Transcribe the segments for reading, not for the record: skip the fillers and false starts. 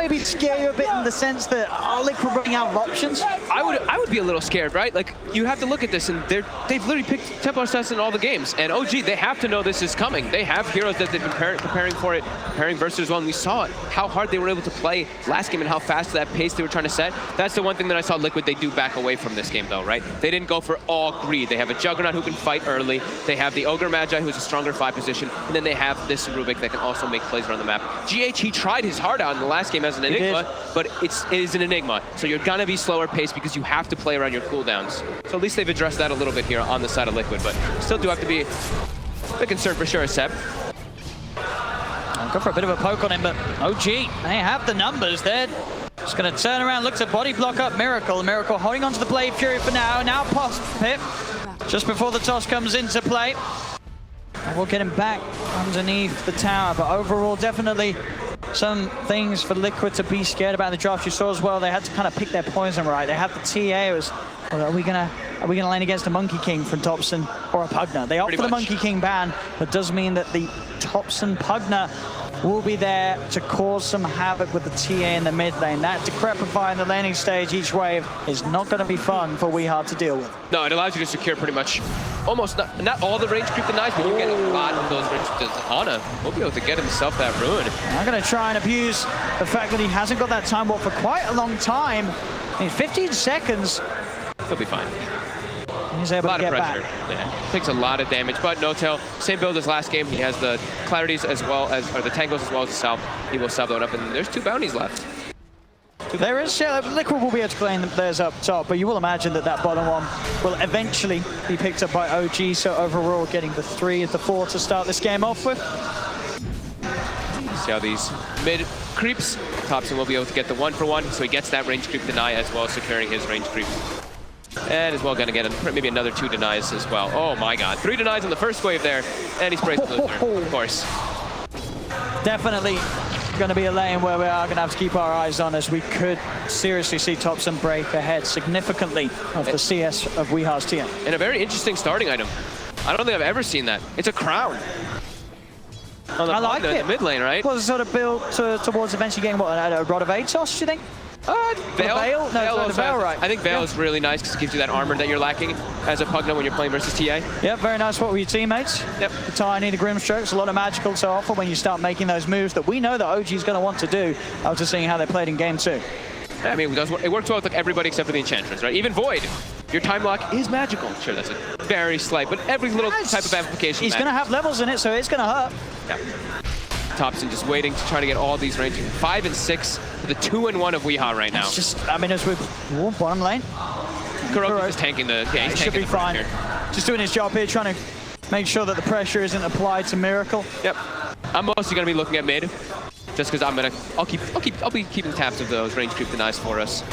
maybe scare you a bit in the sense that Liquid running out of options? I would be a little scared, right? Like, you have to look at this, and they've literally picked Templar Assassin in all the games. And OG, they have to know this is coming. They have heroes that they've been preparing for it, preparing versus as well. And we saw it, how hard they were able to play last game and how fast that pace they were trying to set. That's the one thing that I saw Liquid, they do back away from this game though, right? They didn't go for all greed. They have a Juggernaut who can fight early. They have the Ogre Magi who's a stronger 5 position. And then they have this Rubik that can also make plays around the map. GH, he tried his heart out in the last game as an Enigma, but it is an Enigma. So you're gonna be slower paced because you have to play around your cooldowns. So at least they've addressed that a little bit here on the side of Liquid, but still do have to be a concern for sure, Seb. I'll go for a bit of a poke on him, but OG, they have the numbers. They're just going to turn around, look to body block up Miracle. Miracle holding onto the Blade Fury for now. Now post Pip, just before the toss comes into play. And we'll get him back underneath the tower, but overall, definitely some things for Liquid to be scared about in the draft. You saw as well, they had to kind of pick their poison right. They had the TA, it was, well, are we gonna lane against a Monkey King from Topson or a Pugner? They opt for the Monkey King ban, but does mean that the Topson Pugner will be there to cause some havoc with the TA in the mid lane. That Decrepify in the laning stage each wave is not going to be fun for WeHard to deal with. No, it allows you to secure pretty much almost not all the range creep denies, but you get a lot of those range creeps. Ana will be able to get himself that ruin. I'm going to try and abuse the fact that he hasn't got that time warp for quite a long time. In 15 seconds, he'll be fine. He's able to get back. Yeah, takes a lot of damage, but no tail. Same build as last game. He has the clarities as well as, or the tangos as well as the salve. He will salve that up, and there's 2 bounties left. There is, Liquid will be able to claim theirs up top, but you will imagine that that bottom one will eventually be picked up by OG, so overall getting the 3 of the 4 to start this game off with. See how these mid creeps. Topson will be able to get the 1-for-1, so he gets that range creep deny as well as securing his range creep. And as well gonna get maybe another 2 denies as well. Oh my god, 3 denies on the first wave there, and he's braced Luther, of course. Definitely gonna be a lane where we are gonna have to keep our eyes on, as we could seriously see Topson break ahead significantly of the CS of WeHard's TM. And a very interesting starting item. I don't think I've ever seen that. It's a crown. I like it. The mid lane, right? Was sort of built towards eventually getting what, a Rod of Atos, do you think? Veil? No, the Veil, right. I think Veil is really nice because it gives you that armor that you're lacking as a Pugna when you're playing versus TA. Yep, very nice. What were your teammates? Yep. The Tiny, the Grimstrokes, a lot of magical to offer when you start making those moves that we know that OG is going to want to do after seeing how they played in game 2. I mean, it works well with like everybody except for the Enchantress, right? Even Void. Your time lock is magical. Sure, that's a very slight, but every little type of application He's going to have levels in it, so it's going to hurt. Yeah. Topson just waiting to try to get all these ranges. 5 and 6 for the 2-1 of WeHard right now. It's just, I mean, as we're bottom lane. Kuroky's just tanking the, yeah, he's should be fine. Here. Just doing his job here, trying to make sure that the pressure isn't applied to Miracle. Yep. I'm mostly going to be looking at mid, just because I'll be keeping tabs of those range creep denies for us.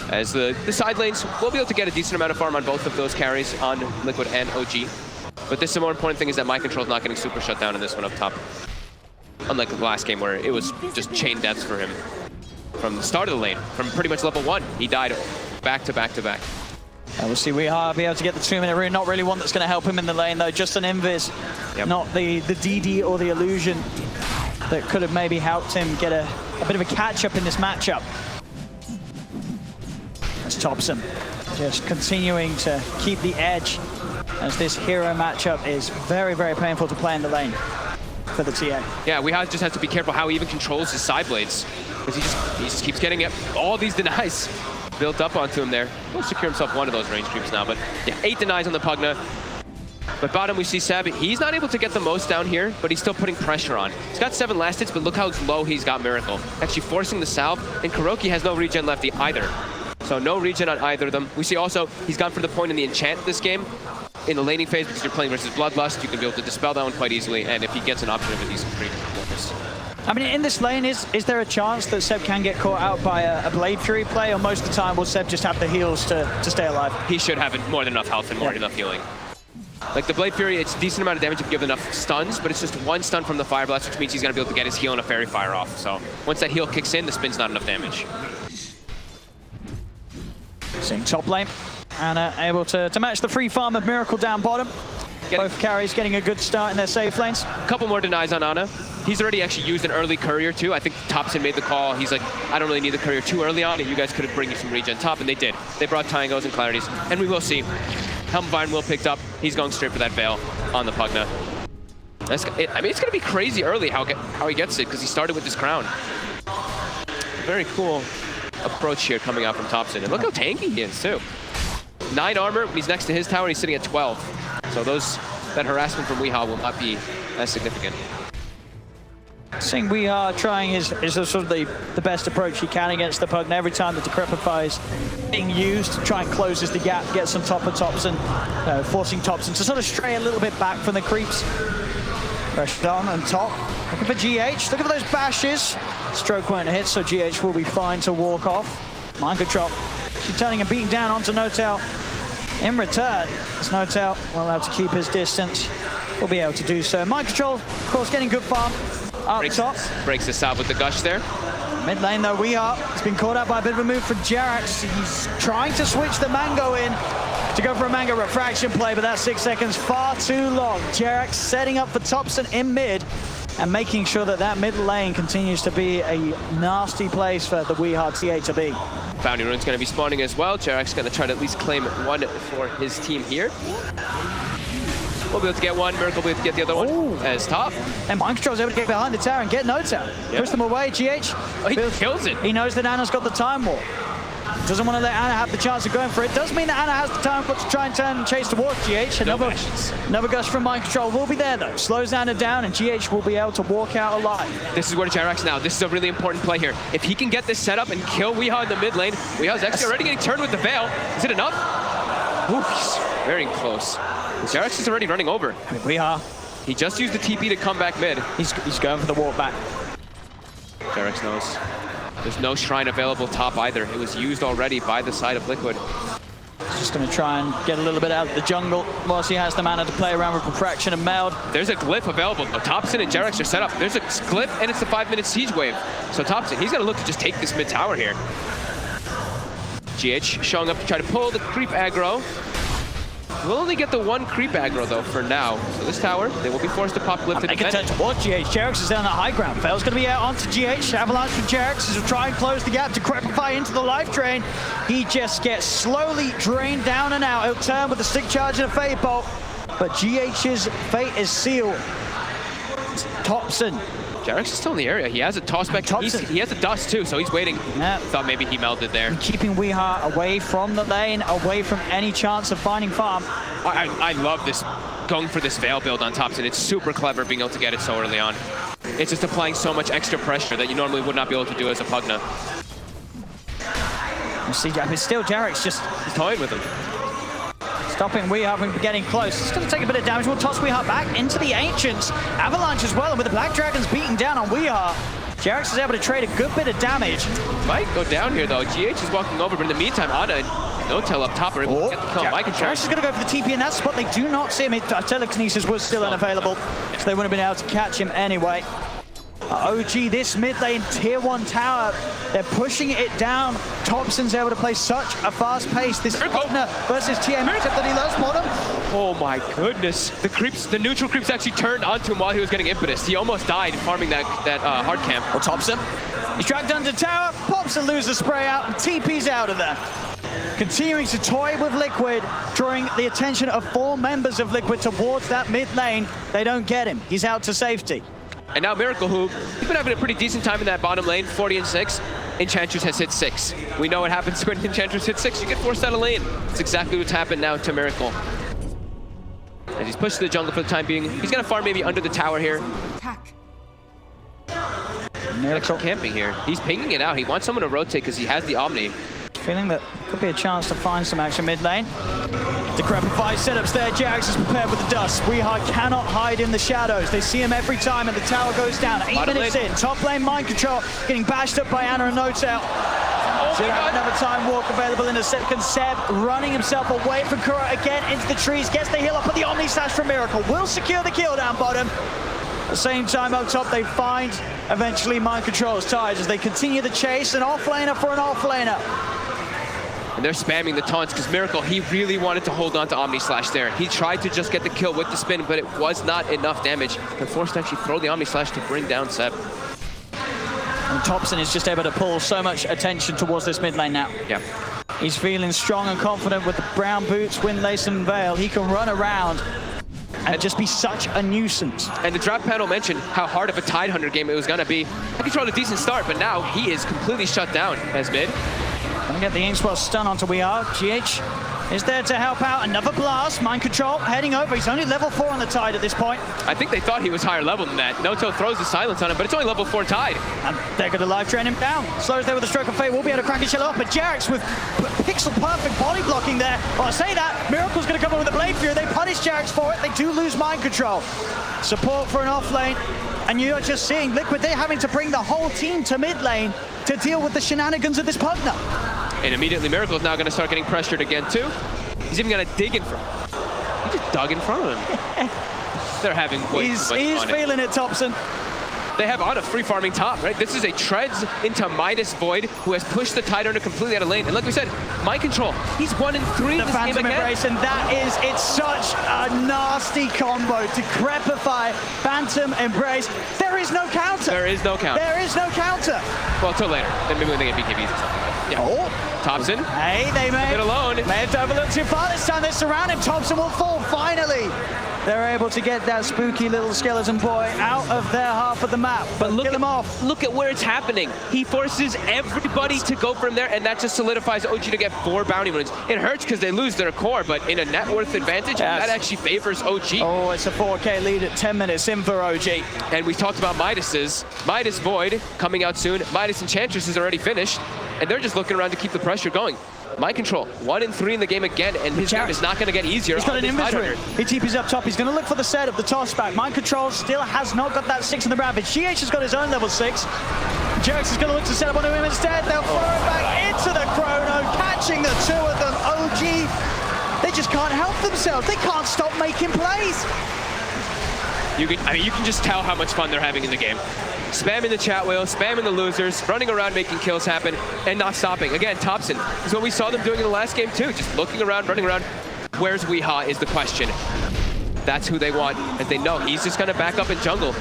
As the side lanes, we'll be able to get a decent amount of farm on both of those carries on Liquid and OG. But this, the more important thing is that my control's not getting super shut down in this one up top. Unlike the last game where it was just chain deaths for him from the start of the lane, from pretty much level 1. He died back to back to back. We'll see WeHard be able to get the 2-minute rune. Not really one that's going to help him in the lane though, just an invis. Yep. Not the DD or the illusion that could have maybe helped him get a bit of a catch-up in this matchup. As Topson just continuing to keep the edge, as this hero matchup is very, very painful to play in the lane for the TA. Yeah, we just have to be careful how he even controls his side blades, because he just keeps getting all these denies built up onto him there. He'll secure himself one of those range creeps now, but yeah, 8 denies on the Pugna. But bottom we see Seb, he's not able to get the most down here, but he's still putting pressure on. He's got 7 last hits, but look how low he's got Miracle. Actually forcing the salve, and Kuroky has no regen left either. So no regen on either of them. We see also, he's gone for the point in the enchant this game, in the laning phase, because you're playing versus Bloodlust, you can be able to dispel that one quite easily, and if he gets an option of a decent creep, I mean, in this lane, is there a chance that Seb can get caught out by a Blade Fury play, or most of the time will Seb just have the heals to stay alive? He should have more than enough health and more than enough healing. Like the Blade Fury, it's a decent amount of damage if you give enough stuns, but it's just 1 stun from the Fire Blast, which means he's going to be able to get his heal and a Fairy Fire off. So once that heal kicks in, the spin's not enough damage. Seeing top lane, and able to match the free farm of Miracle down bottom. Both carries getting a good start in their safe lanes. A couple more denies on Ana. He's already actually used an early courier too. I think Topson made the call. He's like, I don't really need the courier too early on, and you guys could bring you some regen top, and they did. They brought Tangos and Clarities, and we will see. Helm of Iron will picked up. He's going straight for that Veil on the Pugna. I mean, it's going to be crazy early how he gets it, because he started with this crown. Very cool approach here coming out from Topson. And look how tanky he is, too. 9 armor, when he's next to his tower, he's sitting at 12. So that harassment from Weehaw will not be as significant. Seeing Weehaw trying is sort of the best approach he can against the Pugna. Every time the Decrepify is being used, to try and closes the gap, gets on top of Topson, forcing Topson to sort of stray a little bit back from the creeps. Pressure down on top. Looking for GH. Look at those bashes. Stroke won't hit, so GH will be fine to walk off. Mind control. She's turning and beating down onto Notel. In return, it's Notel will have to keep his distance. We'll be able to do so. Mind control, of course, getting good farm up top. Breaks this out with the gush there. Mid lane, though, He's been caught out by a bit of a move from Jerax. He's trying to switch the Mango in to go for a Mango refraction play, but that 6 seconds far too long. Jerax setting up for Topson in mid and making sure that mid lane continues to be a nasty place for the Weehaw TA to be. Bounty Rune's going to be spawning as well. Jerax going to try to at least claim one for his team here. We'll be able to get one. Miracle will be able to get the other one as top. And Mind Control's able to get behind the tower and get Notel. Yep. Push them away, GH. Oh, he kills it. He knows that Anna's got the time war. Doesn't want to let Anna have the chance of going for it. Does mean that Anna has the time to try and turn and chase towards GH. Another gush from Mind Control will be there, though. Slows Anna down, and GH will be able to walk out alive. This is where Jerax now. This is a really important play here. If he can get this set up and kill Weehaw in the mid lane, Weehaw's actually already getting turned with the Veil. Is it enough? Oof, very close. Jerax is already running over. Weehaw. He just used the TP to come back mid. He's going for the walk back. Jerax knows. There's no shrine available top either. It was used already by the side of Liquid. He's just going to try and get a little bit out of the jungle whilst he has the mana to play around with Refraction and Meld. There's a glyph available. Topson and Jerax are set up. There's a glyph and it's the 5-minute siege wave. So Topson, he's going to look to just take this mid tower here. GH showing up to try to pull the creep aggro. We'll only get the one creep aggro, though, for now. So this tower, they will be forced to pop glyph to defend. They can turn towards GH. Jerax is down the high ground. Fail's going to be out onto GH. Avalanche from Jerax is to try and close the gap to Decrepify into the life drain. He just gets slowly drained down and out. He'll turn with a stick charge and a Fade Bolt. But GH's fate is sealed. Topson. Jerax is still in the area. He has a toss back. He has a dust too, so he's waiting. Yeah. Thought maybe he melded there. And keeping Weehaw away from the lane, away from any chance of finding farm. I love this, going for this Veil build on Topson. It's super clever being able to get it so early on. It's just applying so much extra pressure that you normally would not be able to do as a Pugna. You see, but still Jerax just... He's toying with him. Stopping Weehaw from getting close. It's going to take a bit of damage. We'll toss Weehaw back into the Ancients. Avalanche as well, and with the Black Dragons beating down on Weehaw, Jerax is able to trade a good bit of damage. Might go down here, though. GH is walking over, but in the meantime, Anna and Notel up top are able to get the kill. Jerax is going to go for the TP in that spot. They do not see him. Telekinesis was still unavailable, so they wouldn't have been able to catch him anyway. OG, this mid lane tier 1 tower, they're pushing it down. Topson's able to play such a fast pace. This Pugna versus TI9 matchup that he loves bottom. Oh my goodness. The neutral creeps actually turned onto him while he was getting impetus. He almost died farming that hard camp. Well, Topson, he's dragged under tower, pops and loses spray out, and TP's out of there. Continuing to toy with Liquid, drawing the attention of 4 members of Liquid towards that mid lane. They don't get him. He's out to safety. And now Miracle, he's been having a pretty decent time in that bottom lane, 40 and 6. Enchantress has hit 6. We know what happens when Enchantress hits 6. You get forced out of lane. That's exactly what's happened now to Miracle. As he's pushed to the jungle for the time being, he's going to farm maybe under the tower here. Miracle camping here. He's pinging it out. He wants someone to rotate because he has the Omni. Feeling that could be a chance to find some action mid lane. Decrepify setups there. Jerax is prepared with the dust. Weehaw cannot hide in the shadows. They see him every time, and the tower goes down. 8 minutes in. Top lane Mind Control getting bashed up by Anna and Notel. Another time walk available in a second. Seb running himself away from Kura again into the trees. Gets the heal up, but the Omni Slash from Miracle will secure the kill down bottom. At the same time up top, they find eventually Mind Control's ties as they continue the chase. An off laner for an off laner. And they're spamming the taunts because Miracle, he really wanted to hold on to Omni Slash there. He tried to just get the kill with the spin, but it was not enough damage. They're forced to actually throw the Omni Slash to bring down Seb. And Thompson is just able to pull so much attention towards this mid lane now. Yeah. He's feeling strong and confident with the brown boots, windlace and veil. He can run around and just be such a nuisance. And the draft panel mentioned how hard of a Tide Hunter game it was going to be. I controlled a decent start, but now he is completely shut down as mid. Gonna get the Inkspot stun onto We Are. GH is there to help out. Another blast. Mind control heading over. He's only level 4 on the Tide at this point. I think they thought he was higher level than that. Noto throws the silence on him, but it's only level 4 Tide. And they're going to live drain him down. Slows there with a stroke of fate. Will be able to crack his shell off, but Jarex with pixel perfect body blocking there. Well, I say that, Miracle's going to come in with a Blade Fury. They punish Jarex for it. They do lose mind control. Support for an off lane. And you're just seeing Liquid, they're having to bring the whole team to mid lane to deal with the shenanigans of this Pugna. And immediately Miracle's now going to start getting pressured again too. He's even going to dig in front. He just dug in front of him. They're having way too much He's on feeling it, Thompson. They have Ana free farming top, right? This is a treads into Midas Void who has pushed the Tide Hunter completely out of lane. And like we said, mind control. He's 1 in 3 The this game Phantom again. Embrace, and it's such a nasty combo. Decrepify, Phantom Embrace. There is no counter. There is no counter. There is no counter. Well, till later. Then maybe when they get BKBs or something. Yeah. Oh. Thompson. Hey, they may Get alone. have overlooked too far this time. They surround him. Thompson will fall finally. They're able to get that spooky little skeleton boy out of their half of the map, but kill him off. Look at where it's happening. He forces everybody to go from there, and that just solidifies OG to get 4 bounty wins. It hurts because they lose their core, but in a net worth advantage, that actually favors OG. Oh, it's a 4K lead at 10 minutes in for OG. And we talked about Midas's. Midas Void coming out soon. Midas Enchantress is already finished, and they're just looking around to keep the pressure going. Mind control, 1 in 3 in the game again, and his game is not going to get easier. He's got an inventory. He TP's up top. He's going to look for the setup, the toss back. Mind control still has not got that 6 in the Ravage. GH has got his own level 6. Jarex is going to look to set up onto him instead. They'll throw it back into the Chrono, catching the 2 of them. OG, they just can't help themselves. They can't stop making plays. You can just tell how much fun they're having in the game. Spamming the chat wheel, spamming the losers, running around making kills happen, and not stopping. Again, Thompson is what we saw them doing in the last game too, just looking around, running around. Where's Weehaw is the question. That's who they want, as they know he's just gonna back up in jungle.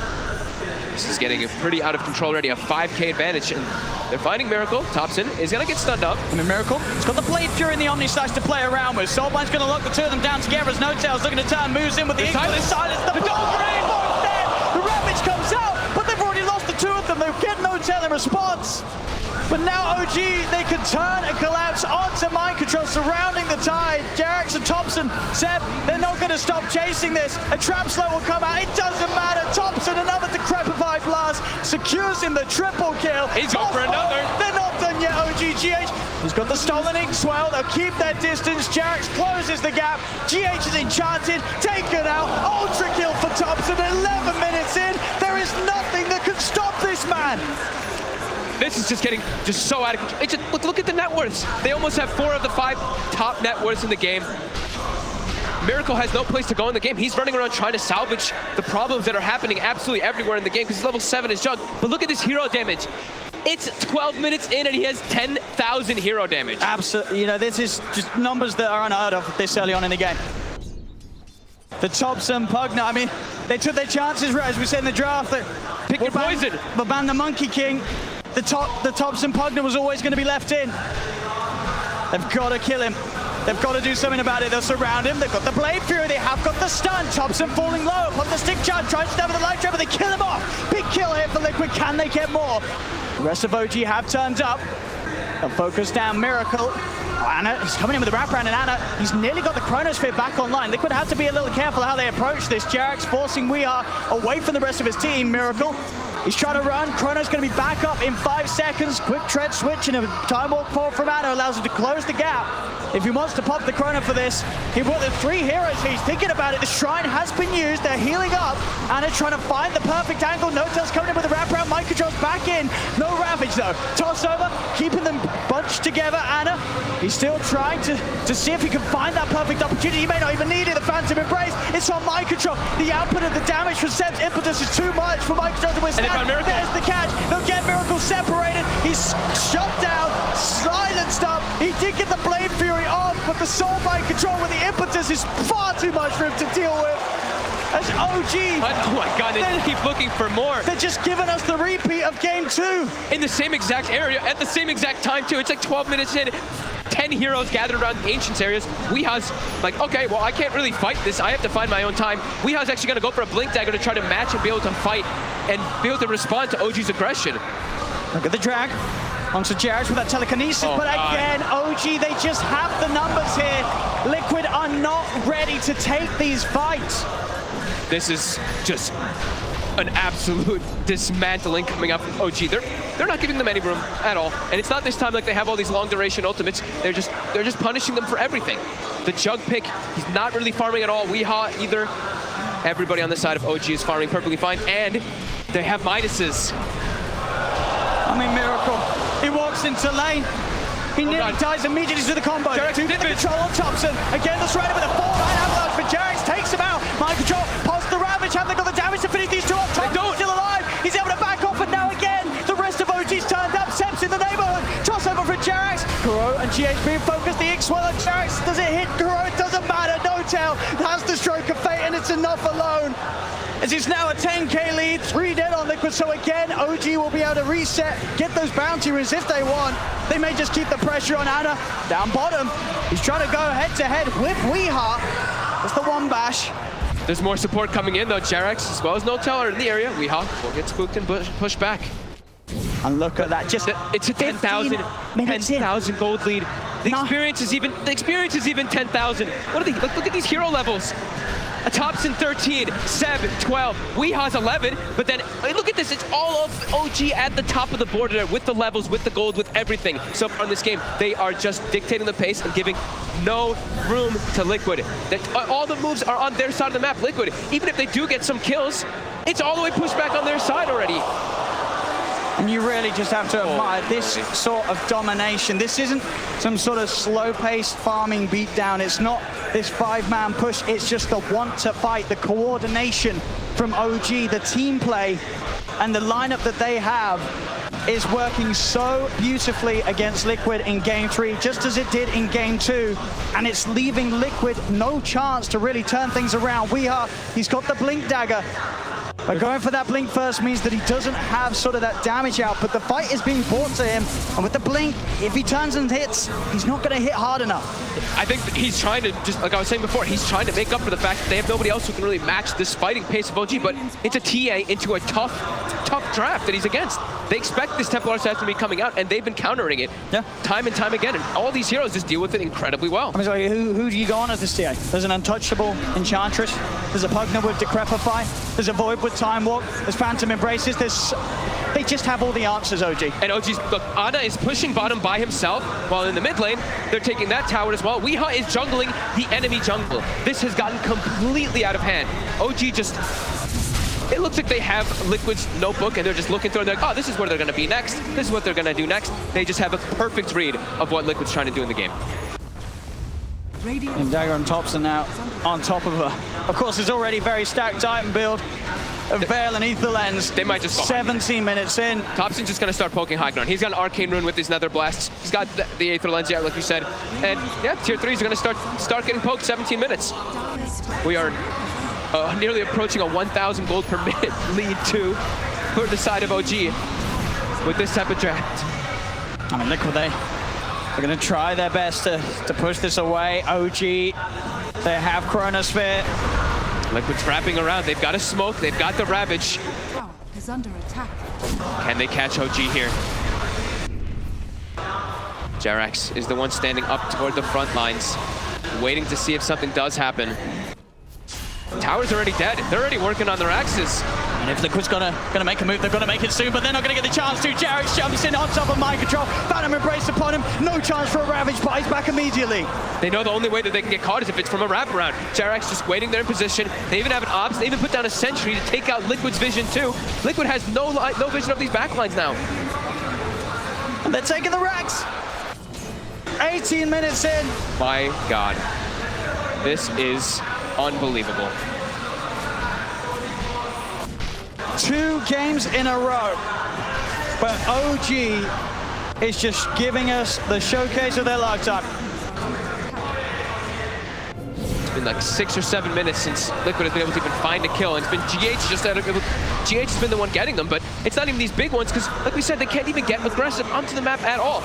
This is getting pretty out of control already, a 5K advantage, and they're finding Miracle. Thompson is gonna get stunned up. And Miracle, he's got the Blade Fury and the Omni Slash to play around with. Soulbind's gonna lock the 2 of them down together as No-Tail's looking to turn, moves in with the Silence. The dog rainbow dead! The Ravage comes out, but they've already lost the 2 of them. They'll get No-Tail in response. But now OG, they can turn and collapse onto mind control, surrounding the Tide. Jarex and Thompson, Seb, they're not going to stop chasing this. A trap slow will come out. It doesn't matter. Thompson, another Decrepify blast, secures him the triple kill. He's going for another. They're not done yet, OGGH. He's got the stolen ink swell. They'll keep their distance. Jarex closes the gap. GH is enchanted, taken out. Ultra kill for Thompson. 11 minutes in. There is nothing that can stop this man. This is just getting so out of control. It's just, look at the net worths. They almost have 4 of the 5 top net worths in the game. Miracle has no place to go in the game. He's running around trying to salvage the problems that are happening absolutely everywhere in the game because he's level 7 is Jug. But look at this hero damage. It's 12 minutes in and he has 10,000 hero damage. Absolutely. You know, this is just numbers that are unheard of this early on in the game. The Thompson Pugna, I mean, they took their chances, right, as we said in the draft. Pick your poison. But ban the Monkey King. The Thompson Pugna was always going to be left in. They've got to kill him. They've got to do something about it. They'll surround him. They've got the Blade Fury. They have got the stun. Thompson falling low upon the stick charge. Tries to stab with the light trap, but they kill him off. Big kill here for Liquid. Can they get more? The rest of OG have turned up. They'll focus down Miracle. Ana, he's coming in with the wraparound, and Ana, he's nearly got the Chronosphere back online. Liquid have to be a little careful how they approach this. Jarex forcing Weehaw away from the rest of his team. Miracle, he's trying to run. Chrono's going to be back up in 5 seconds. Quick tread switch and a time walk forward from Ana allows him to close the gap. If he wants to pop the Chrono for this, he brought the 3 heroes. He's thinking about it. The Shrine has been used. They're healing up. Ana trying to find the perfect angle. No-Tail's coming in with the wraparound. Mind control's back in. No Ravage though. Toss over, keeping them bunched together. Ana, he's still trying to see if he can find that perfect opportunity. He may not even need it. The Phantom Embrace. It's on mind control. The output of the damage from Seb's impetus is too much for mind control to withstand. There's the catch. They'll get Miracle separated. He's shut down, silenced up. He did get the Blade assault by control with the impetus is far too much for him to deal with. As OG, oh my god, they keep looking for more. They're just giving us the repeat of game 2. In the same exact area, at the same exact time too. It's like 12 minutes in, 10 heroes gathered around the Ancients areas. Weeha's like, okay, well, I can't really fight this. I have to find my own time. Weeha's actually gonna go for a Blink Dagger to try to match and be able to fight and be able to respond to OG's aggression. Look at the drag. Onto Jarrett with that telekinesis, Oh, but God. again, OG, they just have the numbers here. Liquid are not ready to take these fights. This is just an absolute dismantling coming up from OG. They're not giving them any room at all. And it's not this time like they have all these long duration ultimates. They're just punishing them for everything. The Jug pick, he's not really farming at all. Weeha either. Everybody on the side of OG is farming perfectly fine. And they have Midases. I mean, Miracle. He walks into lane. He nearly dies immediately to the combo. Jarrett's To the control on Thompson. Again, the Strider with a 4-line avalanche, but Jarrett takes him out. Mind control, past the Ravage. Have they got the damage to finish these two off? Thompson's still alive. He's able to back off, and now again, the rest of OG's turned up. Seps in the neighborhood. Toss over for Jarrett. Kuro and GHB focus the X-Well on Jarrett. Does it hit Kuro? It doesn't matter. No tail. Has the stroke of fate, and it's enough alone. As it's now a 10k lead, 3 dead on Liquid, so again, OG will be able to reset, get those bounty runes if they want. They may just keep the pressure on Ana. Down bottom, he's trying to go head-to-head with Weeha. That's the one bash. There's more support coming in though. Jarex as well as No Teller in the area. Weeha will get spooked and push back. And look at that, just it's a 10,000 gold lead. The experience is even 10,000. What are they? Look at these hero levels. A Thompson 13, Seb 12, Weeha's 11, but then look at this, it's all of OG at the top of the board there with the levels, with the gold, with everything. So far in this game, they are just dictating the pace and giving no room to Liquid. All the moves are on their side of the map. Liquid, even if they do get some kills, it's all the way pushed back on their side already. And you really just have to admire this sort of domination. This isn't some sort of slow-paced farming beatdown. It's not this 5-man push. It's just the want to fight, the coordination from OG, the team play, and the lineup that they have is working so beautifully against Liquid in Game 3, just as it did in Game 2. And it's leaving Liquid no chance to really turn things around. He's got the Blink Dagger. But going for that blink first means that he doesn't have sort of that damage output. The fight is being brought to him, and with the blink, if he turns and hits, he's not going to hit hard enough. I think that he's trying to, just like I was saying before, he's trying to make up for the fact that they have nobody else who can really match this fighting pace of OG, but it's a TA into a tough draft that he's against. They expect this Templar assassin to be coming out, and they've been countering it time and time again, and all these heroes just deal with it incredibly well. I mean, sorry, who do you go on as this TA? There's an Untouchable Enchantress, there's a Pugna with Decrepify, there's a Void with Time Walk, there's Phantom Embraces, they just have all the answers, OG. And OG's, look, Ana is pushing bottom by himself, while in the mid lane, they're taking that tower as well. Weeha is jungling the enemy jungle. This has gotten completely out of hand. OG just, it looks like they have Liquid's notebook and they're just looking through and they're like, oh, this is where they're gonna be next. This is what they're gonna do next. They just have a perfect read of what Liquid's trying to do in the game. And Dagger and Thompson now on top of her. Of course, there's already very stacked item build of Veil and Ether Lens. They might just 17 minutes in. Thompson's just gonna start poking high ground. He's got an Arcane Rune with his Nether Blasts. He's got the Aether Lens, yeah, like you said. And yeah, tier 3s are gonna start getting poked 17 minutes. We are nearly approaching a 1,000 gold per minute lead too for the side of OG with this type of draft. I mean, Liquid, they're going to try their best to push this away. OG, they have Chronosphere. Liquid's wrapping around. They've got a smoke. They've got the Ravage. Tower is under attack. Can they catch OG here? Jarax is the one standing up toward the front lines, waiting to see if something does happen. Tower's already dead. They're already working on their axes. And if Liquid's gonna make a move, they're gonna make it soon, but they're not gonna get the chance to. Jarrett jumps in on top of Mind Control. Phantom Embrace upon him. No chance for a Ravage, but he's back immediately. They know the only way that they can get caught is if it's from a wraparound. Jarax just waiting there in position. They even have an Ops. They even put down a Sentry to take out Liquid's vision too. Liquid has no vision of these backlines now. And they're taking the racks. 18 minutes in. My God. This is unbelievable. 2 games in a row, but OG is just giving us the showcase of their lifetime. been like 6 or 7 minutes since Liquid has been able to even find a kill. And it's been GH just GH has been the one getting them, but it's not even these big ones because, like we said, they can't even get aggressive onto the map at all.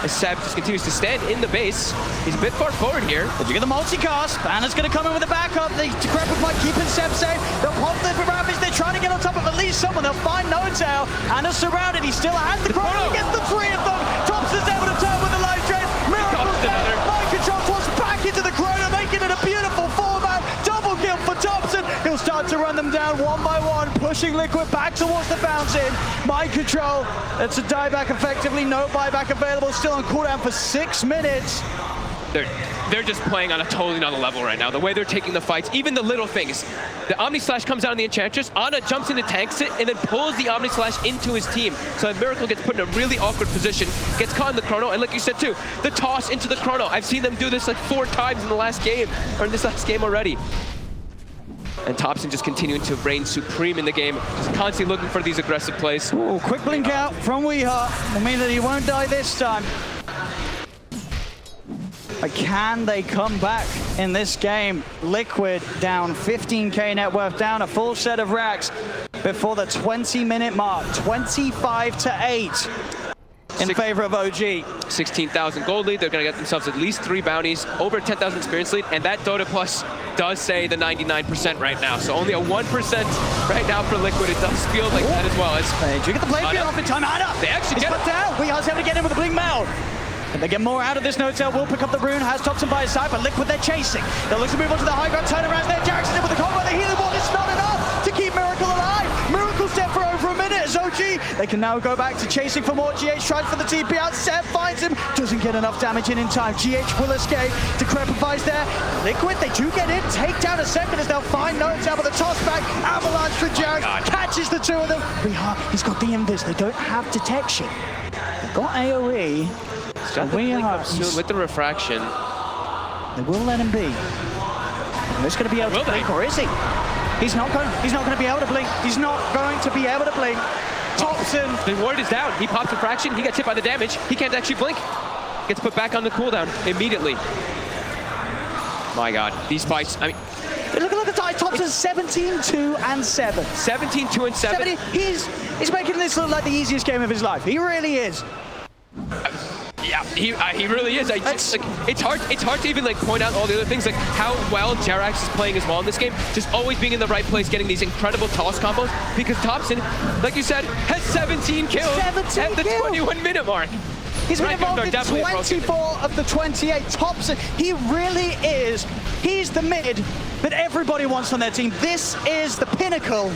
As Seb just continues to stand in the base. He's a bit far forward here. Did you get the multicast? Banner's going to come in with a backup. The Decrepit might keep Seb safe. They'll pop the Ravage. They're trying to get on top of at least someone. They'll find Notail. Anna's surrounded. He still has the chrono. He gets the 3 of them. Thompson's able to turn with the life drain. Miracle's there. Mind control towards back into the chrono, making it a beautiful 4-man. Double kill for Thompson. He'll start to run them down one by one, pushing Liquid back towards the fountain. Mind control. That's a dieback effectively. No buyback available. Still on cooldown for 6 minutes. They're just playing on a totally another level right now. The way they're taking the fights, even the little things. The Omni Slash comes out on the Enchantress. Ana jumps into tanks it and then pulls the Omni Slash into his team. So that Miracle gets put in a really awkward position, gets caught in the chrono, and like you said too, the toss into the chrono. I've seen them do this like 4 times in the last game, or in this last game already. And Thompson just continuing to reign supreme in the game, just constantly looking for these aggressive plays. Ooh, quick blink out from Weeheart will mean that he won't die this time. But can they come back in this game? Liquid down 15k net worth, down a full set of racks before the 20-minute mark, 25-8 in favor of OG. 16,000 gold lead. They're going to get themselves at least 3 bounties, over 10,000 experience lead, and that Dota Plus does say the 99% right now. So only a 1% right now for Liquid. It does feel like that as well. Did you get the play field off in time? Ana! They actually get it down. Weeheart's able to get in with a blink mail. Can they get more out of this? Notail will pick up the rune, has Thompson by his side, but Liquid they're chasing. They'll look to move on to the high ground, turnarounds there. Jackson's in with the combo, the healing wall. It's not enough to keep Miracle alive. Miracle's dead for over a minute as OG. They can now go back to chasing for more. GH tries for the TP out. Seb finds him, doesn't get enough damage in time. GH will escape. Decrepifies there. Liquid, they do get in, take down a second as they'll find Notail, but the toss back. Avalanche for Jax, catches the 2 of them. He's got the invis, they don't have detection. They've got AoE. Soon with the refraction. They will let him be. He's going to be able to blink, or is he? He's not going to be able to blink. He's not going to be able to blink. Thompson. The ward is down. He pops refraction. He gets hit by the damage. He can't actually blink. Gets put back on the cooldown immediately. My God, these fights. I mean, look at the tie. Thompson 17-2 and 7. 17-2 and 7. He's making this look like the easiest game of his life. He really is. Yeah, he really is. It's hard to even like point out all the other things, like how well Jerax is playing as well in this game. Just always being in the right place, getting these incredible toss combos. Because Thompson, like you said, has 17 kills at the 21-minute mark. He's been involved in 24 of the 28. Thompson, he really is. He's the mid that everybody wants on their team. This is the pinnacle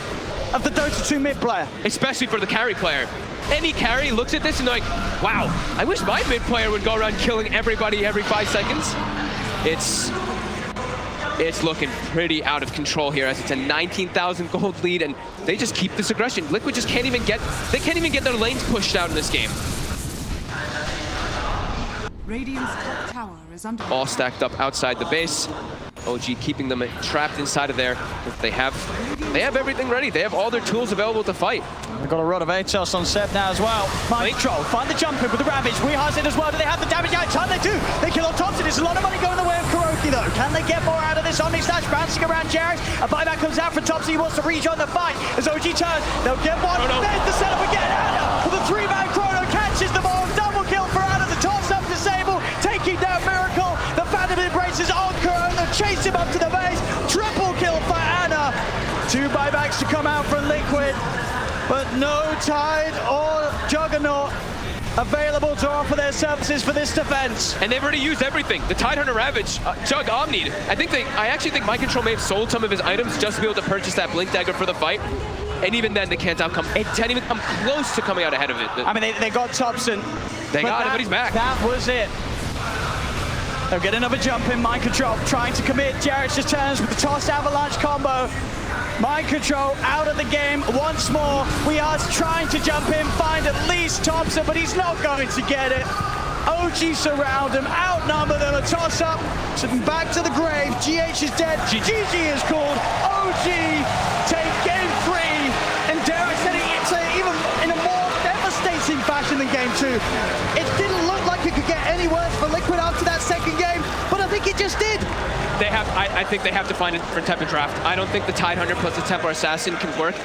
of the Dota 2 mid player. Especially for the carry player. Any carry looks at this and they're like, wow, I wish my mid player would go around killing everybody every 5 seconds. It's looking pretty out of control here as it's a 19,000 gold lead and they just keep this aggression. Liquid just can't even get their lanes pushed out in this game. Radiant's top tower is under All stacked up outside the base. OG keeping them trapped inside of there. They have everything ready. They have all their tools available to fight. They've got a rod of Atos on Seb now as well. Mind control, find the jump in with the Ravage. Weeheart's in as well. Do they have the damage out in time? They do. They kill on Thompson. There's a lot of money going the way of Kuroki though. Can they get more out of this Omni Slash bouncing around Jared? A buyback comes out for Thompson. He wants to rejoin the fight. As OG turns, they'll get one. There's the setup again. Anna with a 3-man chrono catches them all. Double kill for Anna. The toss up to Sable, taking down Miracle. The Phantom embraces on Kuro. They'll chase him up to the base. Triple kill for Anna. 2 buybacks to come out from Liquid. But no Tide or Juggernaut available to offer their services for this defense. And they've already used everything. The Tide Hunter Ravage, Jug Omni'd. I actually think Mind Control may have sold some of his items just to be able to purchase that Blink Dagger for the fight. And even then, they can't even come close to coming out ahead of it. I mean, they got Thompson. They got him, but he's back. That was it. They'll get another jump in. Mind Control trying to commit. Jarrett just turns with the toss avalanche combo. Mind Control out of the game once more. We are trying to jump in, find at least Thompson, but he's not going to get it. OG surround him, outnumber them, a toss up, sitting back to the grave. GH is dead, GG is called. OG take game 3, and Derek said it's even in a more devastating fashion than game 2. It didn't look like it could get any worse for Liquid after that second game, but I think think it just did. I think they have to find a different type of draft. I don't think the TI9 plus the Templar Assassin can work.